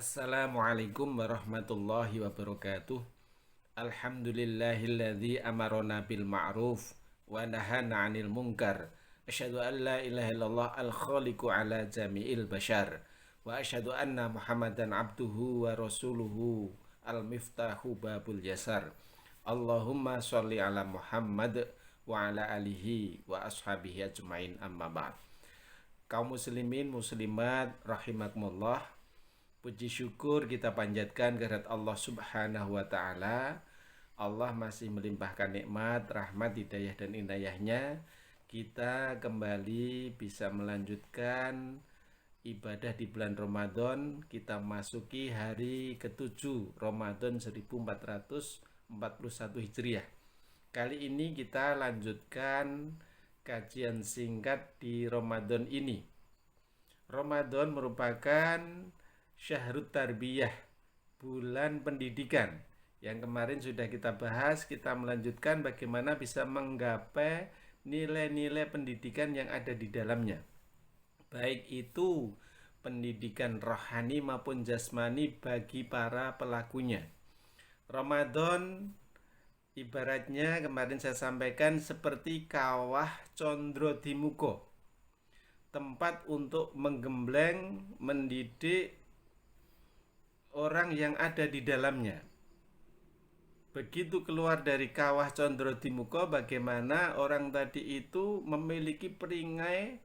Assalamualaikum warahmatullahi wabarakatuh. Alhamdulillahilladzi amarona bil ma'ruf wa nahana 'anil munkar. Asyhadu an la ilaha illallah al-khaliqu ala jami'il bashar. Wa asyhadu anna Muhammadan abduhu wa rasuluhu al-miftahu babul yasar. Allahumma sholli ala Muhammad wa ala alihi wa ashabihi ajmain amma ba'd. Kaum muslimin muslimat rahimakumullah. Puji syukur kita panjatkan kehadirat Allah Subhanahu wa taala. Allah masih melimpahkan nikmat, rahmat, hidayah dan inayahnya. Kita kembali bisa melanjutkan ibadah di bulan Ramadan. Kita masuki hari ke-7 Ramadan 1441 Hijriah. Kali ini kita lanjutkan kajian singkat di Ramadan ini. Ramadan merupakan Syahrut Tarbiyah, bulan pendidikan. Yang kemarin sudah kita bahas, kita melanjutkan bagaimana bisa menggapai nilai-nilai pendidikan yang ada di dalamnya. Baik itu pendidikan rohani maupun jasmani bagi para pelakunya. Ramadan ibaratnya kemarin saya sampaikan seperti kawah condro di muko. Tempat untuk menggembleng, mendidik orang yang ada di dalamnya. Begitu keluar dari kawah condro di muka, bagaimana orang tadi itu memiliki perangai,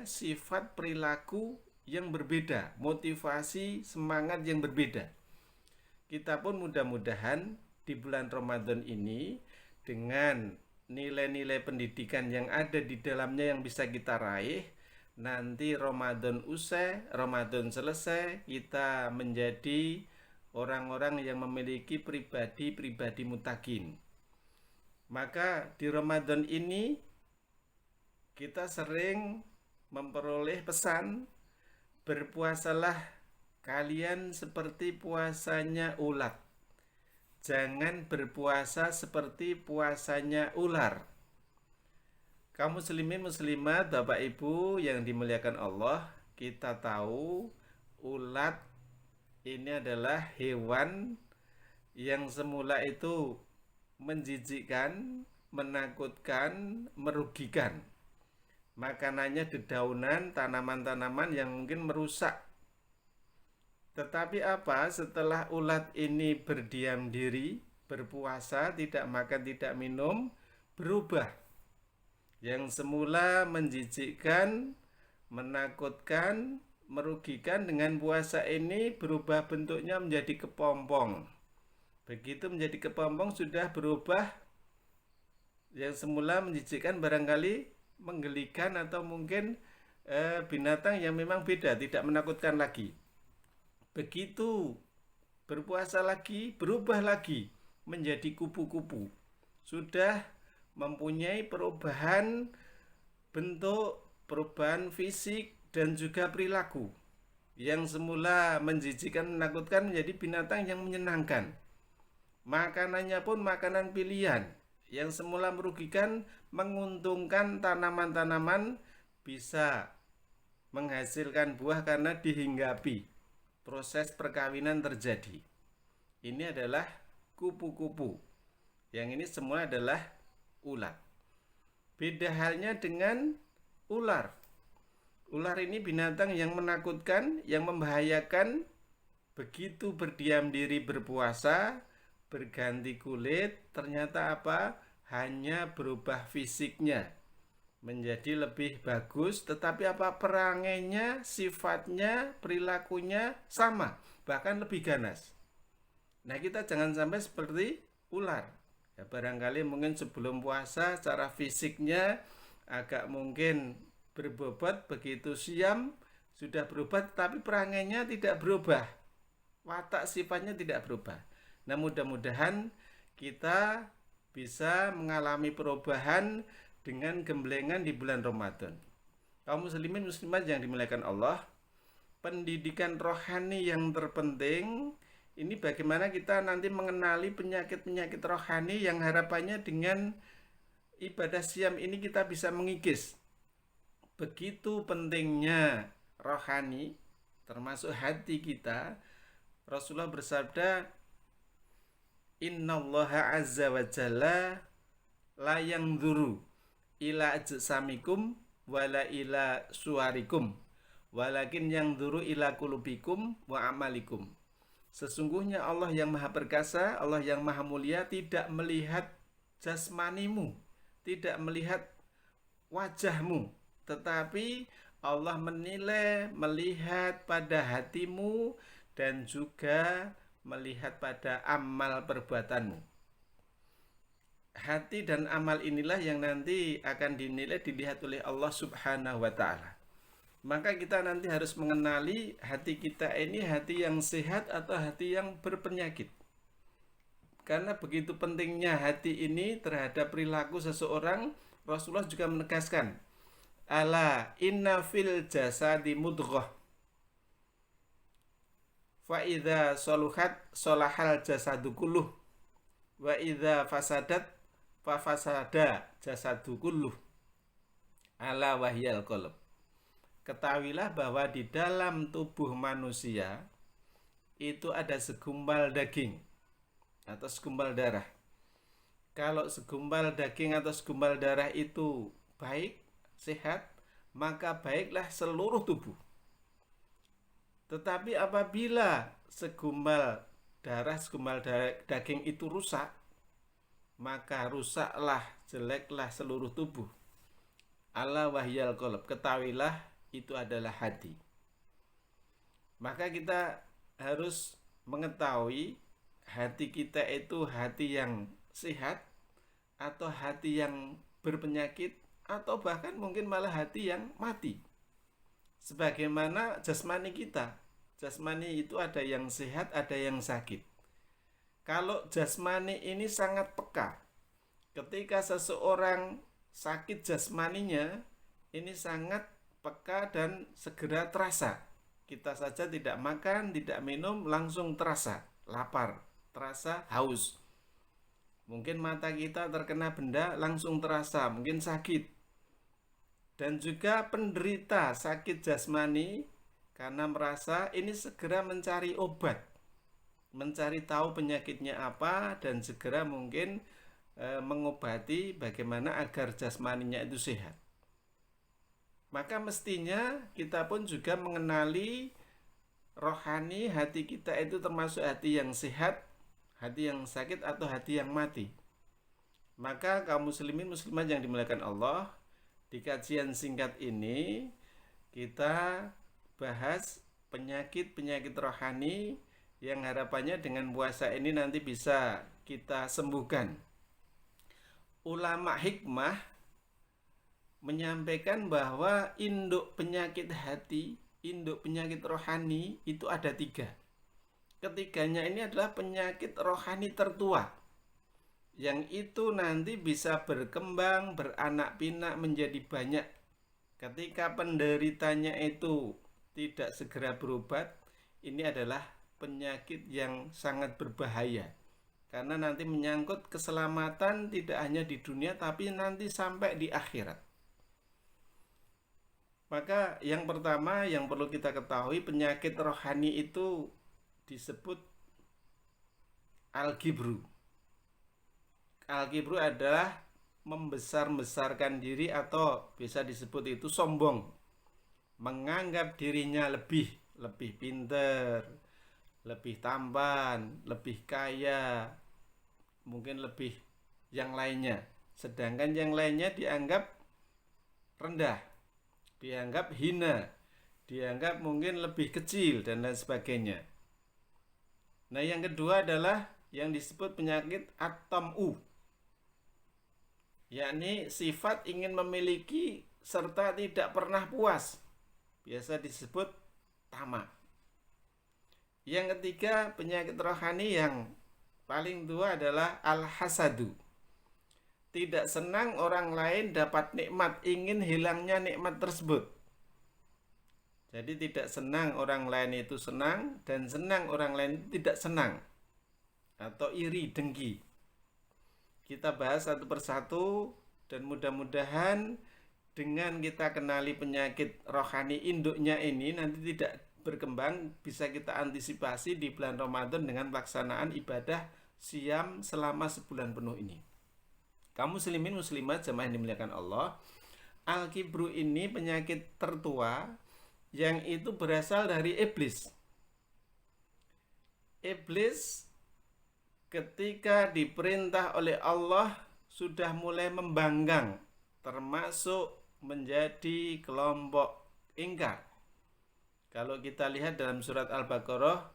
sifat, perilaku yang berbeda, motivasi, semangat yang berbeda. Kita pun mudah-mudahan di bulan Ramadan ini dengan nilai-nilai pendidikan yang ada di dalamnya yang bisa kita raih, nanti Ramadan usai, Ramadan selesai, kita menjadi orang-orang yang memiliki pribadi-pribadi mutakin. Maka di Ramadan ini kita sering memperoleh pesan, berpuasalah kalian seperti puasanya ulat. Jangan berpuasa seperti puasanya ular. Kaum muslimin muslimat, Bapak Ibu yang dimuliakan Allah, kita tahu ulat ini adalah hewan yang semula itu menjijikkan, menakutkan, merugikan. Makanannya dedaunan, tanaman-tanaman yang mungkin merusak. Tetapi apa? Setelah ulat ini berdiam diri, berpuasa, tidak makan, tidak minum, berubah. Yang semula menjijikkan, menakutkan, merugikan, dengan puasa ini berubah bentuknya menjadi kepompong. Begitu menjadi kepompong sudah berubah, yang semula menjijikkan barangkali menggelikan atau mungkin binatang yang memang beda, tidak menakutkan lagi. Begitu berpuasa lagi, berubah lagi menjadi kupu-kupu. Sudah mempunyai perubahan bentuk, perubahan fisik dan juga perilaku. Yang semula menjijikkan, menakutkan menjadi binatang yang menyenangkan. Makanannya pun makanan pilihan. Yang semula merugikan, menguntungkan tanaman-tanaman, bisa menghasilkan buah karena dihinggapi. Proses perkawinan terjadi. Ini adalah kupu-kupu. Yang ini semua adalah ulat. Beda halnya dengan ular. Ular ini binatang yang menakutkan, yang membahayakan. Begitu berdiam diri berpuasa, berganti kulit, ternyata apa? Hanya berubah fisiknya menjadi lebih bagus, tetapi apa? Perangainya, sifatnya, perilakunya sama, bahkan lebih ganas. Nah, kita jangan sampai seperti ular. Ya, barangkali mungkin sebelum puasa secara fisiknya agak mungkin berbobot, begitu siam sudah berubah, tapi perangainya tidak berubah, watak sifatnya tidak berubah. Nah, mudah-mudahan kita bisa mengalami perubahan dengan gemblengan di bulan Ramadan. Kaum muslimin muslimat yang dimuliakan Allah, pendidikan rohani yang terpenting ini bagaimana kita nanti mengenali penyakit-penyakit rohani yang harapannya dengan ibadah siam ini kita bisa mengikis. Begitu pentingnya rohani, termasuk hati kita. Rasulullah bersabda, Innallaha azza wa jalla la yanzuru ila ajsamikum wala ila suwarikum walakin yanzuru ila qulubikum wa amalikum. Sesungguhnya Allah yang maha perkasa, Allah yang maha mulia tidak melihat jasmanimu, tidak melihat wajahmu, tetapi Allah menilai, melihat pada hatimu dan juga melihat pada amal perbuatanmu. Hati dan amal inilah yang nanti akan dinilai, dilihat oleh Allah Subhanahu wa ta'ala. Maka kita nanti harus mengenali hati kita ini hati yang sehat atau hati yang berpenyakit. Karena begitu pentingnya hati ini terhadap perilaku seseorang, Rasulullah juga menegaskan, Ala inna fil jasadi mudghah fa idza saluhat salahal jasadu kulluh wa idza fasadat fa fasada jasadu kulluh ala wahyal qalb. Ketahuilah bahwa di dalam tubuh manusia itu ada segumpal daging atau segumpal darah. Kalau segumpal daging atau segumpal darah itu baik, sehat, maka baiklah seluruh tubuh. Tetapi apabila segumpal daging itu rusak, maka rusaklah, jeleklah seluruh tubuh. Ala wahyal qalb, ketahuilah itu adalah hati. Maka kita harus mengetahui hati kita itu hati yang sehat atau hati yang berpenyakit atau bahkan mungkin malah hati yang mati. Sebagaimana jasmani kita. Jasmani itu ada yang sehat, ada yang sakit. Kalau jasmani ini sangat peka. Ketika seseorang sakit jasmaninya, ini sangat peka dan segera terasa. Kita saja tidak makan, tidak minum, langsung terasa lapar, terasa haus. Mungkin mata kita terkena benda, langsung terasa, mungkin sakit. Dan juga penderita sakit jasmani karena merasa ini segera mencari obat, mencari tahu penyakitnya apa dan segera mungkin mengobati bagaimana agar jasmaninya itu sehat. Maka mestinya kita pun juga mengenali rohani hati kita itu termasuk hati yang sehat, hati yang sakit atau hati yang mati. Maka kaum muslimin muslimat yang dimuliakan Allah, di kajian singkat ini kita bahas penyakit-penyakit rohani yang harapannya dengan puasa ini nanti bisa kita sembuhkan. Ulama hikmah menyampaikan bahwa induk penyakit hati, induk penyakit rohani itu ada 3. Ketiganya ini adalah penyakit rohani tertua, yang itu nanti bisa berkembang, beranak pinak menjadi banyak. Ketika penderitanya itu tidak segera berobat, ini adalah penyakit yang sangat berbahaya. Karena nanti menyangkut keselamatan tidak hanya di dunia, tapi nanti sampai di akhirat. Maka yang pertama yang perlu kita ketahui, penyakit rohani itu disebut al-kibru. Al-kibru adalah membesar-besarkan diri atau bisa disebut itu sombong. Menganggap dirinya lebih pintar, lebih tampan, lebih kaya, mungkin lebih yang lainnya. Sedangkan yang lainnya dianggap rendah, dianggap hina, dianggap mungkin lebih kecil dan lain sebagainya. Nah, yang kedua adalah yang disebut penyakit at-tam'u, yakni sifat ingin memiliki serta tidak pernah puas, biasa disebut tamak. Yang ketiga penyakit rohani yang paling tua adalah al-hasadu, tidak senang orang lain dapat nikmat, ingin hilangnya nikmat tersebut. Jadi tidak senang orang lain itu senang dan senang orang lain tidak senang, atau iri, dengki. Kita bahas satu persatu dan mudah-mudahan dengan kita kenali penyakit rohani induknya ini nanti tidak berkembang bisa kita antisipasi di bulan Ramadan dengan pelaksanaan ibadah siam selama sebulan penuh ini. Kaum muslimin muslimat jemaah yang dimuliakan Allah, al-kibru ini penyakit tertua yang itu berasal dari iblis. Iblis ketika diperintah oleh Allah sudah mulai membanggang, termasuk menjadi kelompok ingkar. Kalau kita lihat dalam surat Al-Baqarah,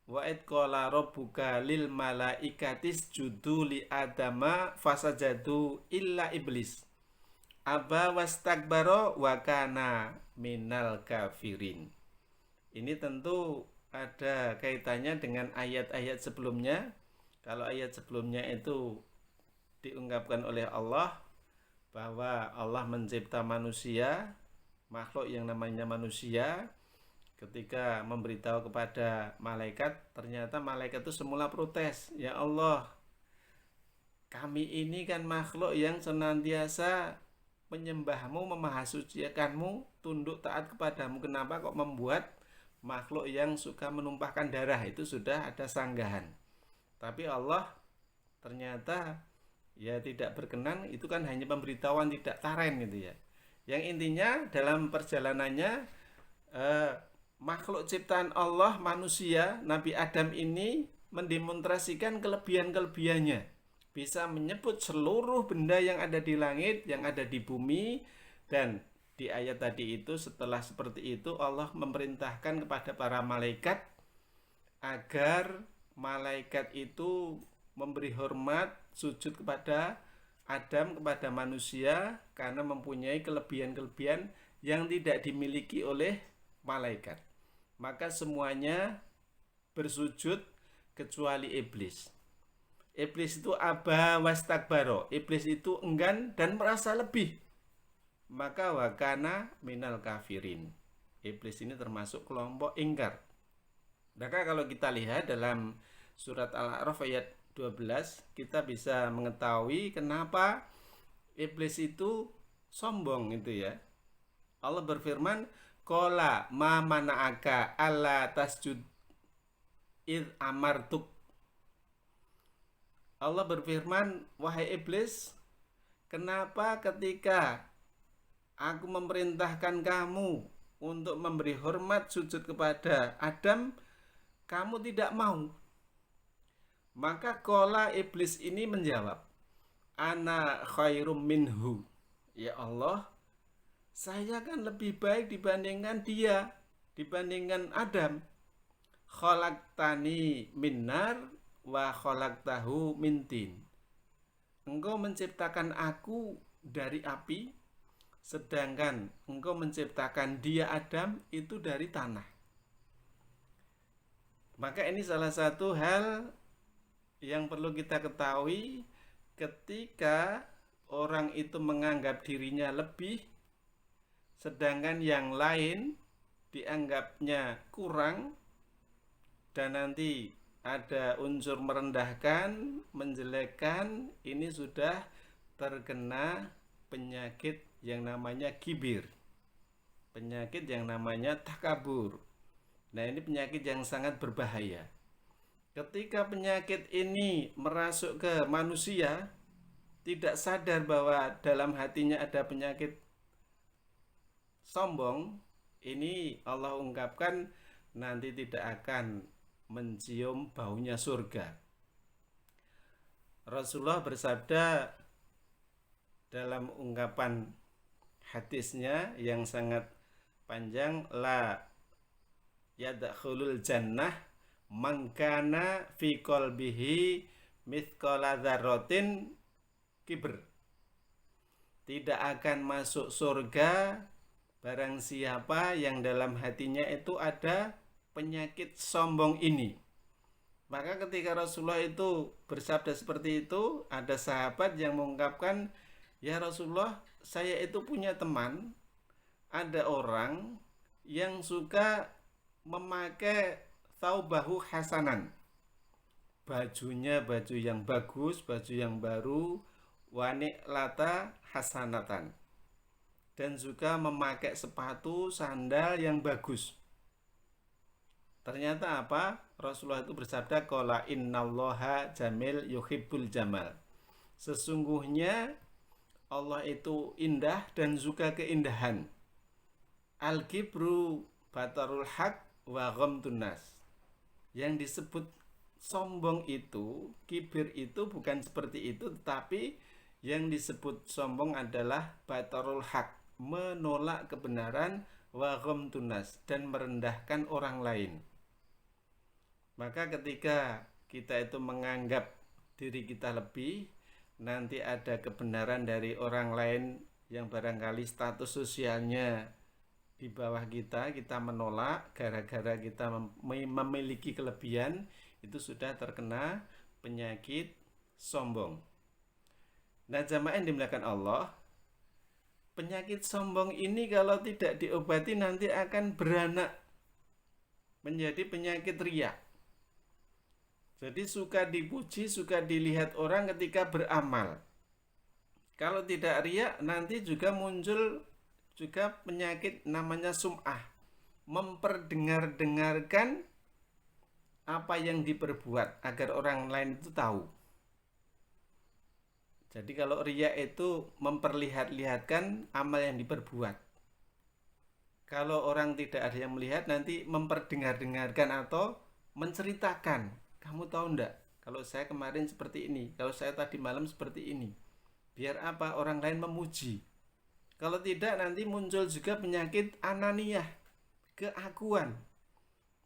wa id qala rabbuka lil malaikatis judu li adama fasajadu illa iblis aba wastakbara wa kana minal kafirin. Ini tentu ada kaitannya dengan ayat-ayat sebelumnya. Kalau ayat sebelumnya itu diungkapkan oleh Allah bahwa Allah mencipta manusia, makhluk yang namanya manusia. Ketika memberitahu kepada malaikat, ternyata malaikat itu semula protes, ya Allah, kami ini kan makhluk yang senantiasa menyembahmu, memahasucikanmu, tunduk taat kepadamu. Kenapa kok membuat makhluk yang suka menumpahkan darah? Itu sudah ada sanggahan. Tapi Allah ternyata ya tidak berkenan. Itu kan hanya pemberitahuan, tidak taren gitu ya. Yang intinya dalam perjalanannya makhluk ciptaan Allah, manusia, Nabi Adam ini mendemonstrasikan kelebihan-kelebihannya. Bisa menyebut seluruh benda yang ada di langit, yang ada di bumi. Dan di ayat tadi itu, setelah seperti itu, Allah memerintahkan kepada para malaikat agar malaikat itu memberi hormat, sujud kepada Adam, kepada manusia, karena mempunyai kelebihan-kelebihan yang tidak dimiliki oleh malaikat. Maka semuanya bersujud kecuali iblis. Iblis itu aba wastakbaro. Iblis itu enggan dan merasa lebih. Maka wakana minal kafirin. Iblis ini termasuk kelompok ingkar. Maka kalau kita lihat dalam surat Al-A'raf ayat 12, kita bisa mengetahui kenapa iblis itu sombong itu ya. Allah berfirman, qala ma mana'aka alla tasjud id amartuk. Allah berfirman, wahai iblis, kenapa ketika aku memerintahkan kamu untuk memberi hormat sujud kepada Adam, kamu tidak mau? Maka qala iblis ini menjawab, ana khairum minhu. Ya Allah, saya kan lebih baik dibandingkan dia, dibandingkan Adam. Khalaqtani minnar wa khalaqtahu min tin. Engkau menciptakan aku dari api, sedangkan engkau menciptakan dia Adam itu dari tanah. Maka ini salah satu hal yang perlu kita ketahui ketika orang itu menganggap dirinya lebih, sedangkan yang lain dianggapnya kurang, dan nanti ada unsur merendahkan, menjelekkan, ini sudah terkena penyakit yang namanya kibir, penyakit yang namanya takabur. Nah, ini penyakit yang sangat berbahaya. Ketika penyakit ini merasuk ke manusia, tidak sadar bahwa dalam hatinya ada penyakit sombong, ini Allah ungkapkan nanti tidak akan mencium baunya surga. Rasulullah bersabda dalam ungkapan hadisnya yang sangat panjang, la yadkhulul jannah man kana fi qalbihi mithqala dzarratin kibr. Tidak akan masuk surga barang siapa yang dalam hatinya itu ada penyakit sombong ini. Maka ketika Rasulullah itu bersabda seperti itu, ada sahabat yang mengungkapkan, ya Rasulullah, saya itu punya teman, ada orang yang suka memakai thawbahu hasanan, bajunya baju yang bagus, baju yang baru, wani'lata hasanatan, dan juga memakai sepatu sandal yang bagus. Ternyata apa? Rasulullah itu bersabda, qala innallaha jamil yuhibbul jamal. Sesungguhnya Allah itu indah dan suka keindahan. Al-kibru batarul haq wa ghamtun nas. Yang disebut sombong itu, kibir itu bukan seperti itu, tetapi yang disebut sombong adalah batarul haq, menolak kebenaran, wa ghamtun nas, dan merendahkan orang lain. Maka ketika kita itu menganggap diri kita lebih, nanti ada kebenaran dari orang lain yang barangkali status sosialnya di bawah kita menolak gara-gara kita memiliki kelebihan, itu sudah terkena penyakit sombong. Nah, jamaah yang dimuliakan Allah, penyakit sombong ini kalau tidak diobati nanti akan beranak menjadi penyakit riya. Jadi suka dipuji, suka dilihat orang ketika beramal. Kalau tidak riya, nanti juga muncul juga penyakit namanya sum'ah, memperdengar-dengarkan apa yang diperbuat agar orang lain itu tahu. Jadi kalau riya itu memperlihat-lihatkan amal yang diperbuat. Kalau orang tidak ada yang melihat, nanti memperdengar-dengarkan atau menceritakan. Kamu tahu enggak? Kalau saya kemarin seperti ini, kalau saya tadi malam seperti ini. Biar apa? Orang lain memuji. Kalau tidak, nanti muncul juga penyakit ananiyah, keakuan.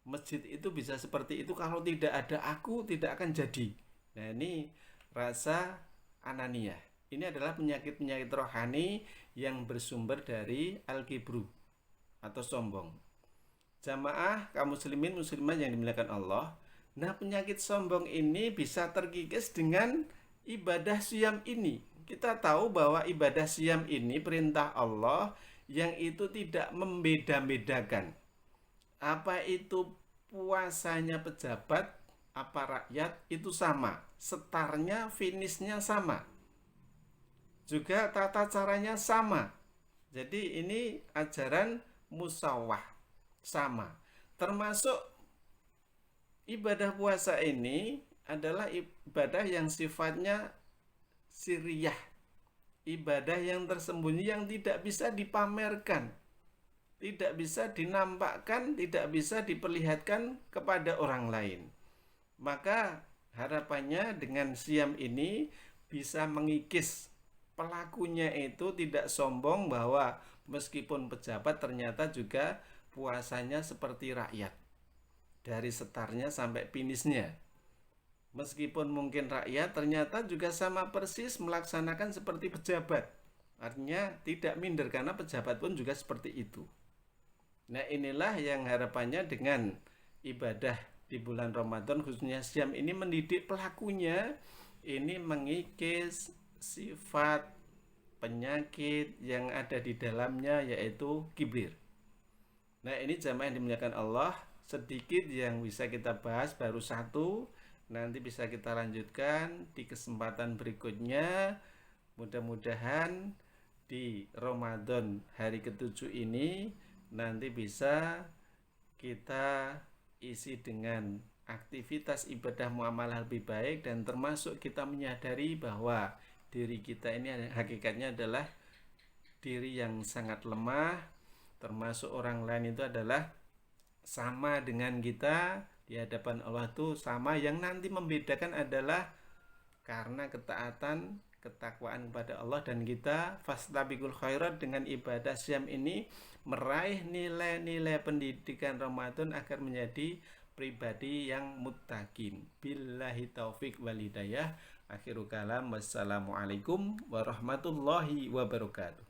Masjid itu bisa seperti itu, kalau tidak ada aku tidak akan jadi. Nah, ini rasa ananiyah. Ini adalah penyakit-penyakit rohani yang bersumber dari al-kibru atau sombong. Jamaah kaum muslimin muslimah yang dimuliakan Allah, nah penyakit sombong ini bisa terkikis dengan ibadah siyam ini. Kita tahu bahwa ibadah siyam ini perintah Allah yang itu tidak membeda-bedakan. Apa itu puasanya pejabat, apa rakyat, itu sama. Setarnya, finishnya sama. Juga tata caranya sama. Jadi ini ajaran musawah, sama. Termasuk ibadah puasa ini adalah ibadah yang sifatnya siriyah, ibadah yang tersembunyi, yang tidak bisa dipamerkan, tidak bisa dinampakkan, tidak bisa diperlihatkan kepada orang lain. Maka harapannya dengan siam ini bisa mengikis pelakunya itu tidak sombong bahwa meskipun pejabat ternyata juga puasanya seperti rakyat, dari setarnya sampai finishnya. Meskipun mungkin rakyat ternyata juga sama persis melaksanakan seperti pejabat. Artinya tidak minder karena pejabat pun juga seperti itu. Nah, inilah yang harapannya dengan ibadah di bulan Ramadan khususnya siam ini mendidik pelakunya ini mengikis sifat penyakit yang ada di dalamnya, yaitu kibir. Nah, ini jamaah yang dimuliakan Allah, sedikit yang bisa kita bahas, baru satu. Nanti bisa kita lanjutkan di kesempatan berikutnya. Mudah-mudahan di Ramadan hari ke-7 ini nanti bisa kita isi dengan aktivitas ibadah muamalah lebih baik, dan termasuk kita menyadari bahwa diri kita ini hakikatnya adalah diri yang sangat lemah, termasuk orang lain itu adalah sama dengan kita di hadapan Allah itu sama. Yang nanti membedakan adalah karena ketaatan, ketakwaan kepada Allah, dan kita fastabiqul khairat dengan ibadah siam ini meraih nilai-nilai pendidikan Ramadan agar menjadi pribadi yang muttaqin. Billahi taufik wal hidayah. Akhirul kalam, wassalamualaikum warahmatullahi wabarakatuh.